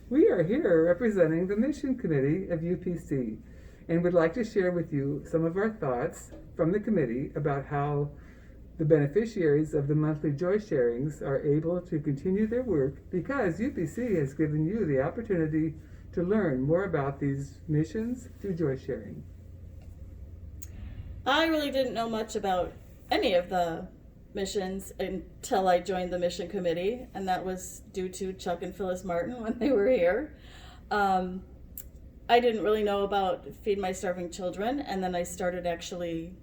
We are here representing the Mission Committee of UPC and would like to share with you some of our thoughts from the committee about how the beneficiaries of the monthly joy sharings are able to continue their work because UPC has given you the opportunity to learn more about these missions through joy sharing. I really didn't know much about any of the missions until I joined the mission committee, and that was due to Chuck and Phyllis Martin when they were here. I didn't really know about Feed My Starving Children, and then I started actually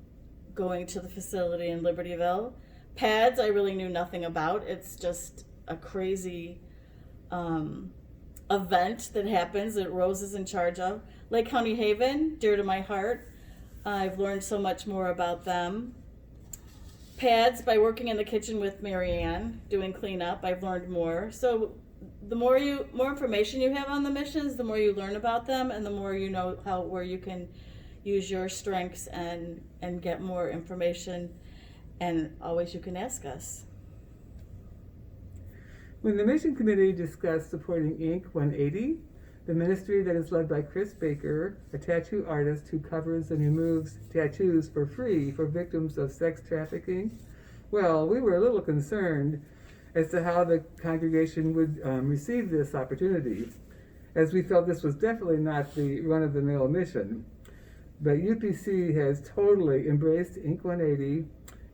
going to the facility in Libertyville. PADS, I really knew nothing about. It's just a crazy event that happens that Rose is in charge of. Lake County Haven, dear to my heart. I've learned so much more about them. PADS, by working in the kitchen with Marianne, doing cleanup, I've learned more. So the more information you have on the missions, the more you learn about them, and the more you know where you can use your strengths and get more information. And always you can ask us. When the Mission Committee discussed supporting Inc. 180, the ministry that is led by Chris Baker, a tattoo artist who covers and removes tattoos for free for victims of sex trafficking, well, we were a little concerned as to how the congregation would receive this opportunity, as we felt this was definitely not the run-of-the-mill mission. But UPC has totally embraced Inc. 180,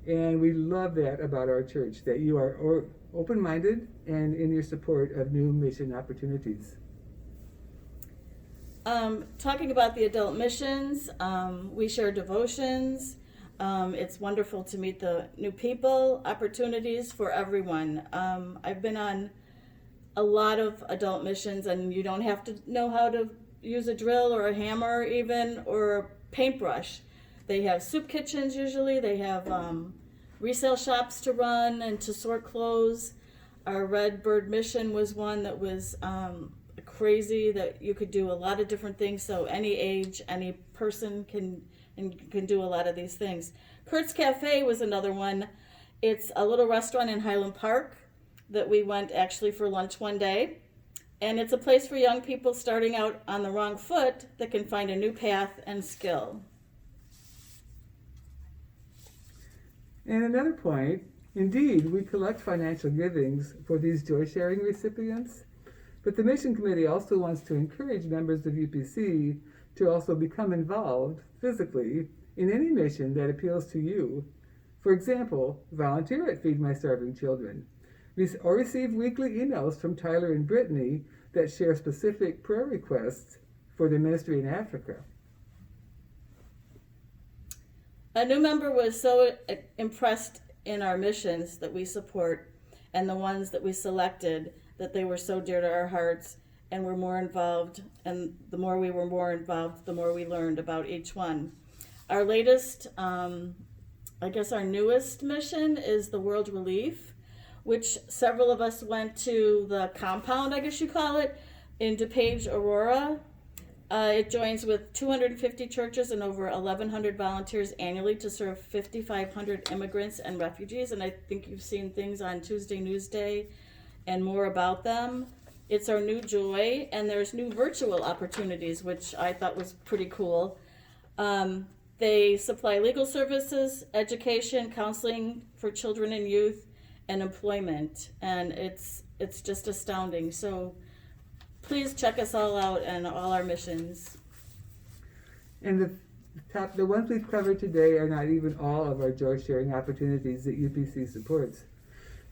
and we love that about our church, that you are open-minded and in your support of new mission opportunities. Talking about the adult missions, we share devotions. It's wonderful to meet the new people, opportunities for everyone. I've been on a lot of adult missions, and you don't have to know how to use a drill or a hammer even, or a paintbrush. They have soup kitchens usually. They have resale shops to run and to sort clothes. Our Red Bird mission was one that was crazy, that you could do a lot of different things, so any age, any person can do a lot of these things. Kurt's Cafe was another one. It's a little restaurant in Highland Park that we went actually for lunch one day, and it's a place for young people starting out on the wrong foot that can find a new path and skill. And another point, indeed, we collect financial givings for these joy sharing recipients. But the Mission Committee also wants to encourage members of UPC to also become involved physically in any mission that appeals to you. For example, volunteer at Feed My Starving Children, or receive weekly emails from Tyler and Brittany that share specific prayer requests for the ministry in Africa. A new member was so impressed in our missions that we support and the ones that we selected that they were so dear to our hearts and were more involved. And the more we were more involved, the more we learned about each one. Our latest, our newest mission is the World Relief, which several of us went to the compound, I guess you call it, in DuPage, Aurora. It joins with 250 churches and over 1,100 volunteers annually to serve 5,500 immigrants and refugees. And I think you've seen things on Tuesday Newsday and more about them. It's our new joy, and there's new virtual opportunities, which I thought was pretty cool. They supply legal services, education, counseling for children and youth, and employment, and it's just astounding. So please check us all out and all our missions. And the ones we've covered today are not even all of our joy sharing opportunities that UPC supports.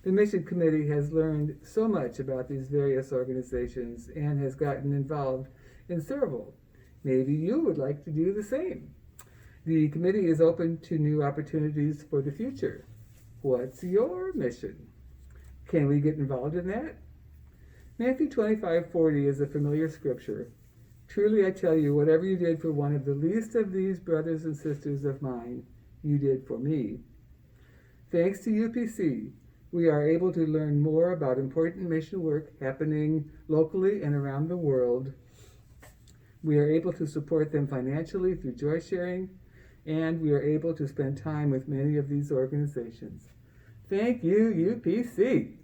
The Mission Committee has learned so much about these various organizations and has gotten involved in several. Maybe you would like to do the same. The committee is open to new opportunities for the future. What's your mission? Can we get involved in that? Matthew 25:40 is a familiar scripture. Truly I tell you, whatever you did for one of the least of these brothers and sisters of mine, you did for me. Thanks to UPC, we are able to learn more about important mission work happening locally and around the world. We are able to support them financially through joy sharing, and we are able to spend time with many of these organizations. Thank you, UPC.